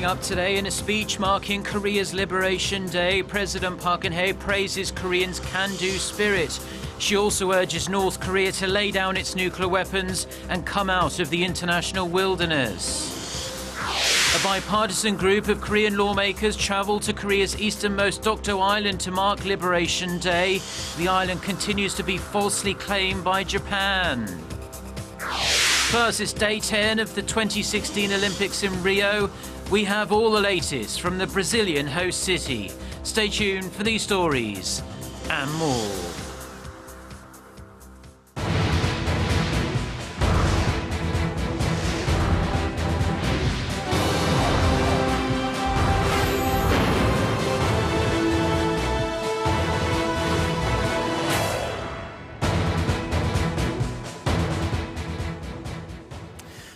up today, in a speech marking Korea's Liberation Day, President Park Geun-hye praises Koreans' can-do spirit. She also urges North Korea to lay down its nuclear weapons and come out of the international wilderness. A bipartisan group of Korean lawmakers traveled to Korea's easternmost Dokdo Island to mark Liberation Day. The island continues to be falsely claimed by Japan. First, it's day 10 of the 2016 Olympics in Rio. We have all the latest from the Brazilian host city. Stay tuned for these stories and more.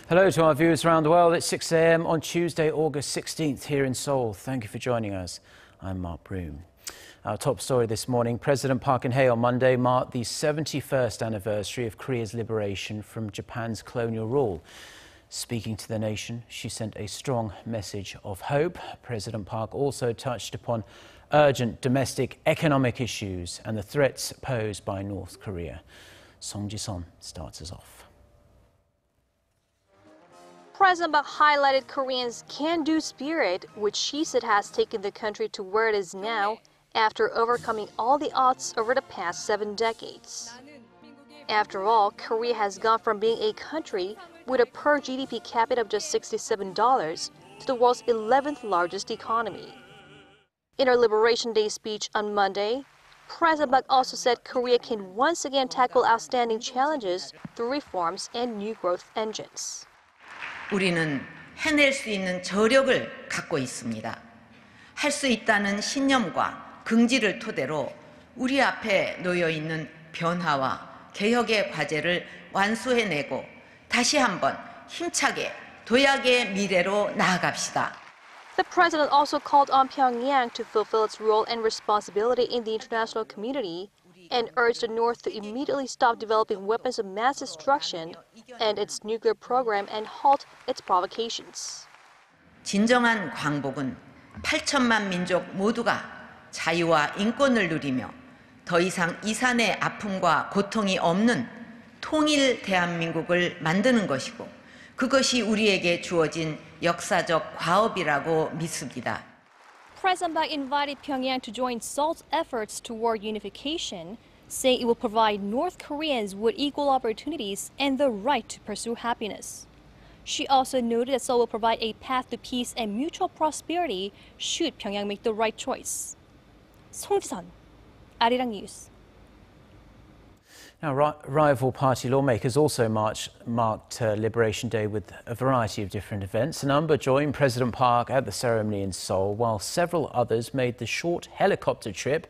Hello to our viewers around the world. It's 6 a.m. on Tuesday, August 16th here in Seoul. Thank you for joining us. I'm Mark Broom. Our top story this morning, President Park Geun-hye on Monday marked the 71st anniversary of Korea's liberation from Japan's colonial rule. Speaking to the nation, she sent a strong message of hope. President Park also touched upon urgent domestic economic issues and the threats posed by North Korea. Song Ji-son starts us off. President Park highlighted Koreans' can-do spirit, which she said has taken the country to where it is now after overcoming all the odds over the past 7 decades. After all, Korea has gone from being a country with a per GDP capita of just $67 to the world's 11th largest economy. In her Liberation Day speech on Monday, President Park also said Korea can once again tackle outstanding challenges through reforms and new growth engines. 우리는 해낼 수 있는 저력을 갖고 있습니다. 할 수 있다는 신념과 긍지를 토대로 우리 앞에 놓여 있는 변화와 개혁의 과제를 완수해내고 다시 한번 힘차게 도약의 미래로 나아갑시다. The president also called on Pyongyang to fulfill its role and responsibility in the international community and urged the North to immediately stop developing weapons of mass destruction, end its nuclear program, and halt its provocations. 진정한 광복은 8천만 민족 모두가 자유와 인권을 누리며 더 이상 이산의 아픔과 고통이 없는 통일 대한민국을 만드는 것이고 그것이 우리에게 주어진 역사적 과업이라고 믿습니다. President Park invited Pyongyang to join Seoul's efforts toward unification, saying it will provide North Koreans with equal opportunities and the right to pursue happiness. She also noted that Seoul will provide a path to peace and mutual prosperity should Pyongyang make the right choice. Song Ji-son, Arirang News. Now, rival party lawmakers also marked Liberation Day with a variety of different events. A number joined President Park at the ceremony in Seoul, while several others made the short helicopter trip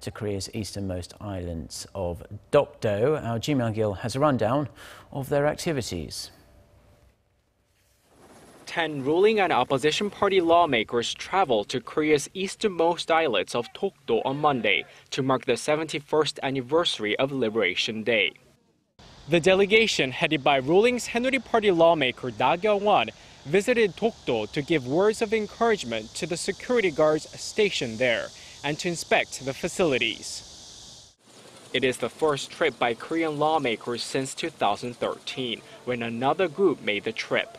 to Korea's easternmost islands of Dokdo. Our Ji Myung-gil has a rundown of their activities. 10 ruling and opposition party lawmakers traveled to Korea's easternmost islets of Dokdo on Monday to mark the 71st anniversary of Liberation Day. The delegation, headed by ruling Saenuri Party lawmaker Da Kyung-won, visited Dokdo to give words of encouragement to the security guards stationed there and to inspect the facilities. It is the first trip by Korean lawmakers since 2013, when another group made the trip.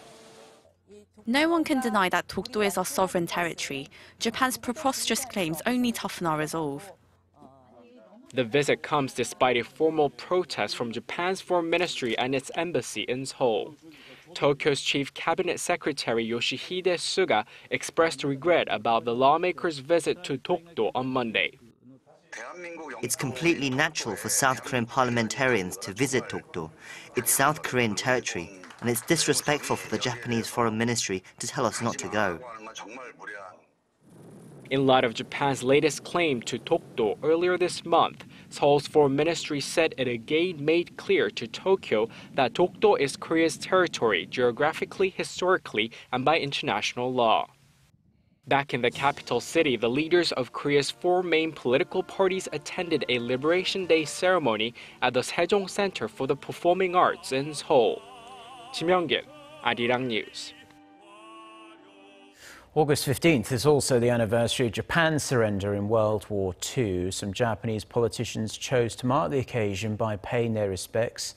No one can deny that Dokdo is our sovereign territory. Japan's preposterous claims only toughen our resolve. The visit comes despite a formal protest from Japan's foreign ministry and its embassy in Seoul. Tokyo's Chief Cabinet Secretary Yoshihide Suga expressed regret about the lawmakers' visit to Dokdo on Monday. It's completely natural for South Korean parliamentarians to visit Dokdo. It's South Korean territory, and it's disrespectful for the Japanese Foreign Ministry to tell us not to go. In light of Japan's latest claim to Dokdo earlier this month, Seoul's Foreign Ministry said it again made clear to Tokyo that Dokdo is Korea's territory geographically, historically, and by international law. Back in the capital city, the leaders of Korea's 4 main political parties attended a Liberation Day ceremony at the Sejong Center for the Performing Arts in Seoul. Ji Myung-gil, Arirang News. August 15th is also the anniversary of Japan's surrender in World War II. Some Japanese politicians chose to mark the occasion by paying their respects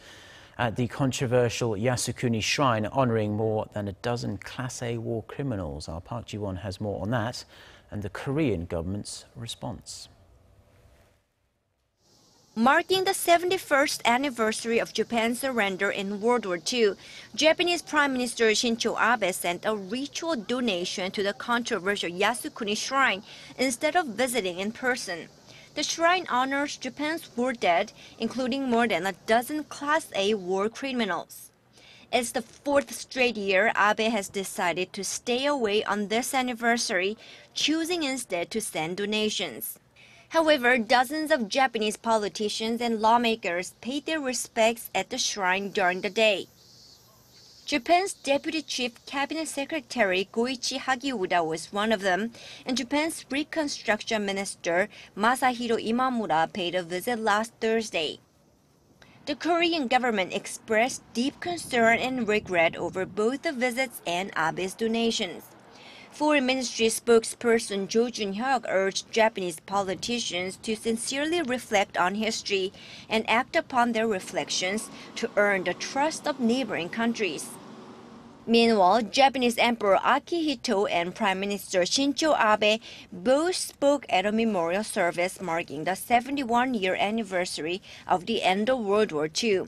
at the controversial Yasukuni Shrine, honouring more than a dozen Class A war criminals. Our Park Ji-won has more on that and the Korean government's response. Marking the 71st anniversary of Japan's surrender in World War II, Japanese Prime Minister Shinzo Abe sent a ritual donation to the controversial Yasukuni Shrine instead of visiting in person. The shrine honors Japan's war dead, including more than a dozen Class A war criminals. It's the fourth straight year Abe has decided to stay away on this anniversary, choosing instead to send donations. However, dozens of Japanese politicians and lawmakers paid their respects at the shrine during the day. Japan's Deputy Chief Cabinet Secretary Goichi Hagiuda was one of them, and Japan's Reconstruction Minister Masahiro Imamura paid a visit last Thursday. The Korean government expressed deep concern and regret over both the visits and Abe's donations. Foreign Ministry spokesperson Jo Jun-hyuk urged Japanese politicians to sincerely reflect on history and act upon their reflections to earn the trust of neighboring countries. Meanwhile, Japanese Emperor Akihito and Prime Minister Shinzo Abe both spoke at a memorial service marking the 71-year anniversary of the end of World War II.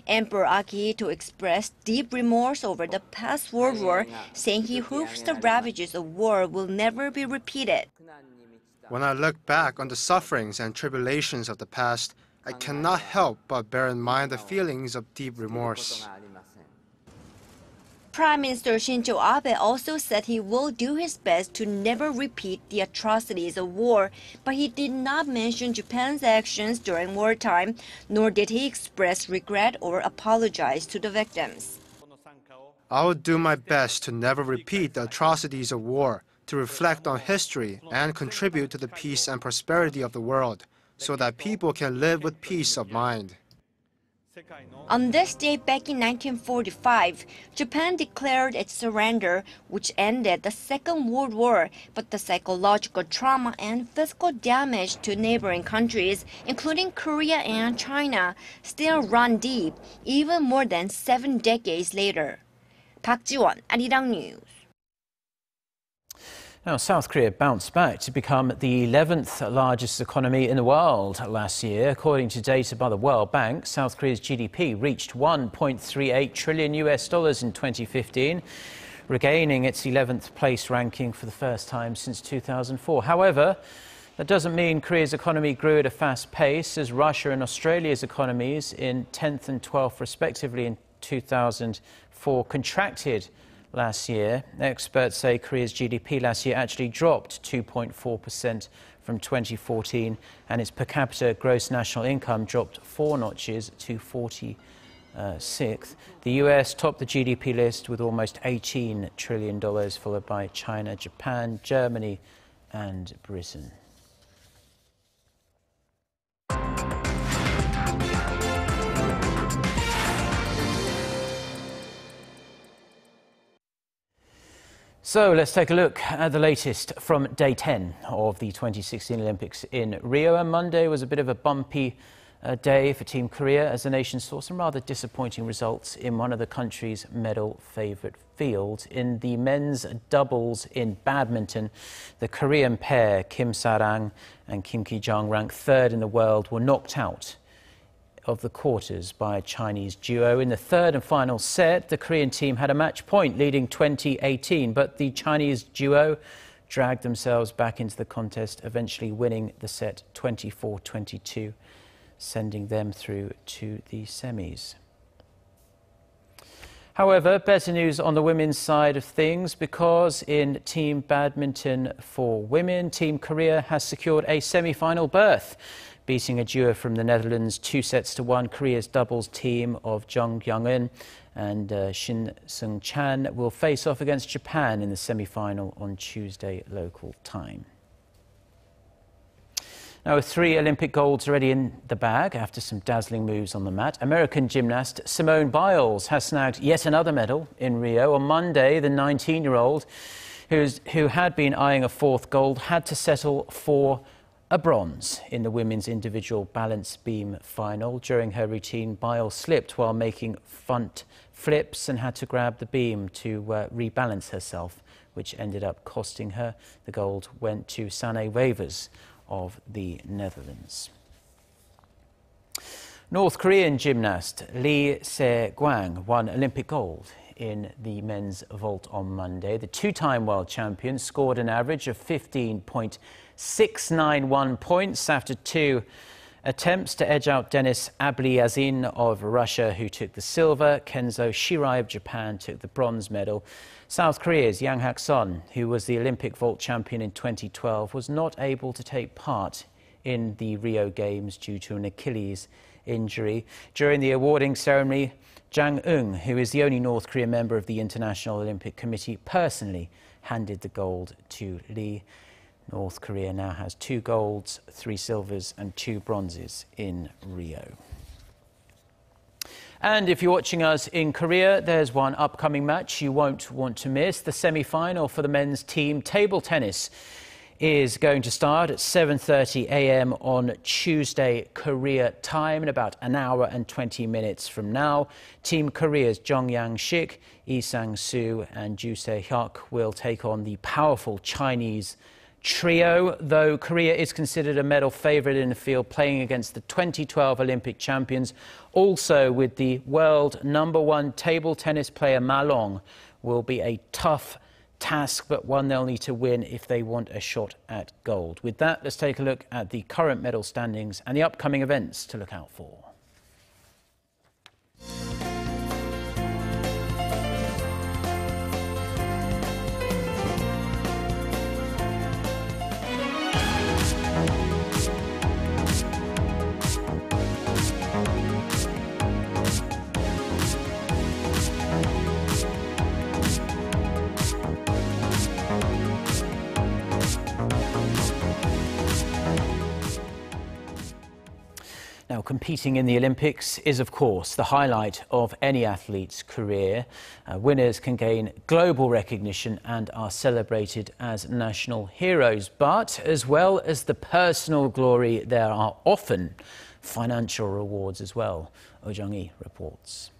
Emperor Akihito expressed deep remorse over the past World War, saying he hopes the ravages of war will never be repeated. When I look back on the sufferings and tribulations of the past, I cannot help but bear in mind the feelings of deep remorse. Prime Minister Shinzo Abe also said he will do his best to never repeat the atrocities of war, but he did not mention Japan's actions during wartime, nor did he express regret or apologize to the victims. I will do my best to never repeat the atrocities of war, to reflect on history and contribute to the peace and prosperity of the world, so that people can live with peace of mind. On this day back in 1945, Japan declared its surrender, which ended the Second World War, but the psychological trauma and physical damage to neighboring countries, including Korea and China, still run deep, even more than 7 decades later. Park Ji-won, Arirang News. Now, South Korea bounced back to become the 11th largest economy in the world last year. According to data by the World Bank, South Korea's GDP reached $1.38 trillion in 2015, regaining its 11th place ranking for the first time since 2004. However, that doesn't mean Korea's economy grew at a fast pace, as Russia and Australia's economies in 10th and 12th respectively in 2004 contracted last year. Experts say Korea's GDP last year actually dropped 2.4% from 2014, and its per capita gross national income dropped 4 notches to 46th. The US topped the GDP list with almost $18 trillion, followed by China, Japan, Germany, and Britain. So let's take a look at the latest from day 10 of the 2016 Olympics in Rio. And Monday was a bit of a bumpy day for Team Korea as the nation saw some rather disappointing results in one of the country's medal favourite fields. In the men's doubles in badminton, the Korean pair Kim Sa-rang and Kim Ki-jung, ranked 3rd in the world, were knocked out of the quarters by a Chinese duo. In the third and final set, the Korean team had a match point, leading 20-18, but the Chinese duo dragged themselves back into the contest, eventually winning the set 24-22, sending them through to the semis. However, better news on the women's side of things, because in team badminton for women, Team Korea has secured a semi-final berth, beating a duo from the Netherlands 2-1. Korea's doubles team of Jung Young-eun and Shin Seung-chan will face off against Japan in the semi-final on Tuesday local time. Now, with 3 Olympic golds already in the bag after some dazzling moves on the mat, American gymnast Simone Biles has snagged yet another medal in Rio. On Monday, the 19-year-old who had been eyeing a fourth gold, had to settle for a bronze in the women's individual balance beam final. During her routine, Biles slipped while making front flips and had to grab the beam to rebalance herself, which ended up costing her. The gold went to Sanne Wevers of the Netherlands. North Korean gymnast Ri Se-gwang won Olympic gold in the men's vault on Monday. The two-time world champion scored an average of 15.691 points after two attempts to edge out Denis Abliazin of Russia, who took the silver. Kenzo Shirai of Japan took the bronze medal. South Korea's Yang Hak-son, who was the Olympic vault champion in 2012, was not able to take part in the Rio Games due to an Achilles injury. During the awarding ceremony, Jang Eun, who is the only North Korean member of the International Olympic Committee, personally handed the gold to Lee. North Korea now has 2 golds, 3 silvers and 2 bronzes in Rio. And if you're watching us in Korea, there's one upcoming match you won't want to miss. The semi-final for the men's team table tennis is going to start at 7:30 a.m. on Tuesday, Korea time, in about an hour and 20 minutes from now. Team Korea's Jung Yang-sik, Lee Sang-soo and Ju Se-hyuk will take on the powerful Chinese trio, though Korea is considered a medal favourite in the field, playing against the 2012 Olympic champions. Also with the world #1 table tennis player Ma Long will be a tough task, but one they'll need to win if they want a shot at gold. With that, let's take a look at the current medal standings and the upcoming events to look out for. Now, competing in the Olympics is, of course, the highlight of any athlete's career. Winners can gain global recognition and are celebrated as national heroes. But as well as the personal glory, there are often financial rewards as well. Oh Jung-hee reports.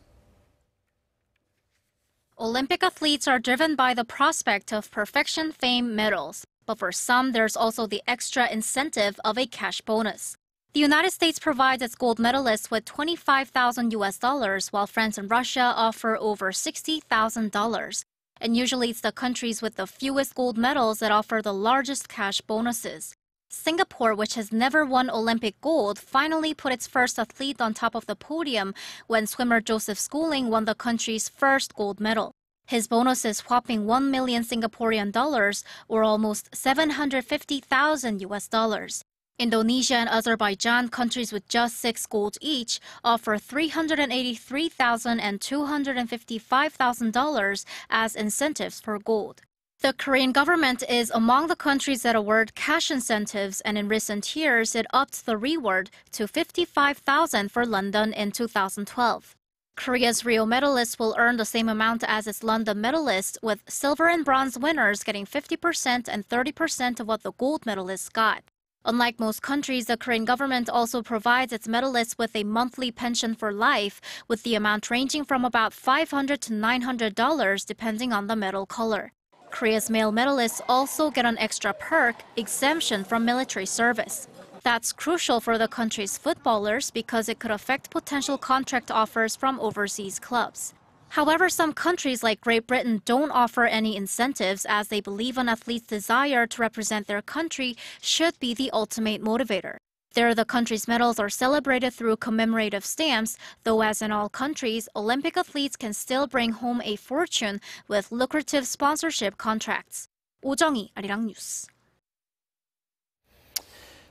Olympic athletes are driven by the prospect of perfection, fame, medals. But for some, there's also the extra incentive of a cash bonus. The United States provides its gold medalists with $25,000, while France and Russia offer over $60,000. And usually it's the countries with the fewest gold medals that offer the largest cash bonuses. Singapore, which has never won Olympic gold, finally put its first athlete on top of the podium when swimmer Joseph Schooling won the country's first gold medal. His bonus is whopping 1 million Singaporean dollars, or almost $750,000. Indonesia and Azerbaijan, countries with just 6 golds each, offer $383,000 and $255,000 as incentives for gold. The Korean government is among the countries that award cash incentives, and in recent years it upped the reward to $55,000 for London in 2012. Korea's Rio medalists will earn the same amount as its London medalists, with silver and bronze winners getting 50% and 30% of what the gold medalists got. Unlike most countries, the Korean government also provides its medalists with a monthly pension for life, with the amount ranging from about $500 to $900 depending on the medal color. Korea's male medalists also get an extra perk, exemption from military service. That's crucial for the country's footballers because it could affect potential contract offers from overseas clubs. However, some countries like Great Britain don't offer any incentives, as they believe an athlete's desire to represent their country should be the ultimate motivator. There, the country's medals are celebrated through commemorative stamps, though as in all countries, Olympic athletes can still bring home a fortune with lucrative sponsorship contracts. Oh Jung-hee, Arirang News.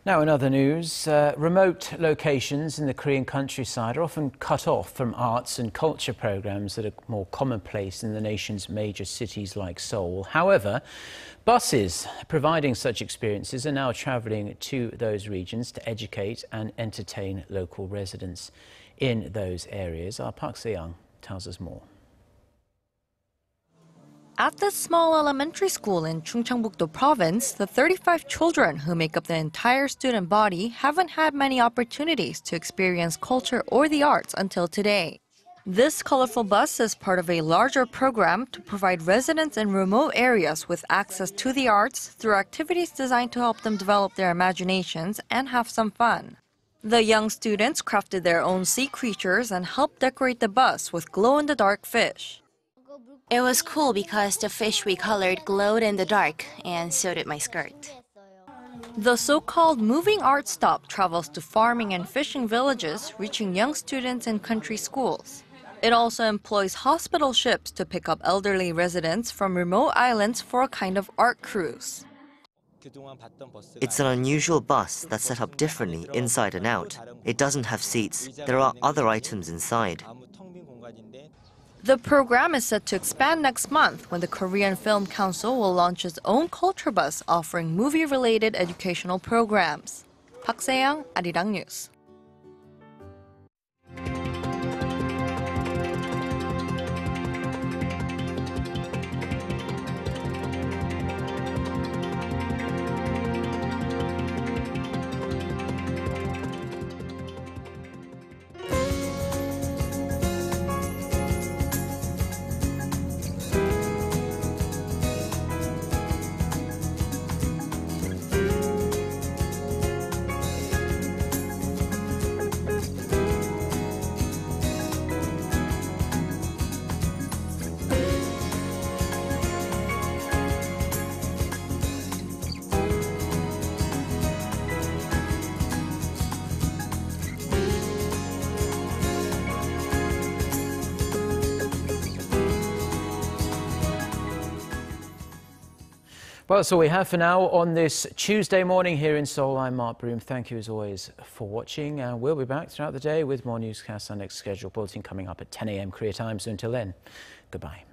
Now, in other news, remote locations in the Korean countryside are often cut off from arts and culture programs that are more commonplace in the nation's major cities like Seoul. However, buses providing such experiences are now travelling to those regions to educate and entertain local residents in those areas. Our Park Se-young tells us more. At this small elementary school in Chungcheongbuk-do province, the 35 children who make up the entire student body haven't had many opportunities to experience culture or the arts until today. This colorful bus is part of a larger program to provide residents in remote areas with access to the arts through activities designed to help them develop their imaginations and have some fun. The young students crafted their own sea creatures and helped decorate the bus with glow-in-the-dark fish. It was cool because the fish we colored glowed in the dark, and so did my skirt. The so-called moving art stop travels to farming and fishing villages, reaching young students in country schools. It also employs hospital ships to pick up elderly residents from remote islands for a kind of art cruise. It's an unusual bus that's set up differently inside and out. It doesn't have seats. There are other items inside. The program is set to expand next month when the Korean Film Council will launch its own culture bus offering movie-related educational programs. Park Se-young, Arirang News. Well, that's all we have for now on this Tuesday morning here in Seoul. I'm Mark Broom. Thank you as always for watching. We'll be back throughout the day with more newscasts. Our next scheduled bulletin coming up at 10 a.m. Korea time. So until then, goodbye.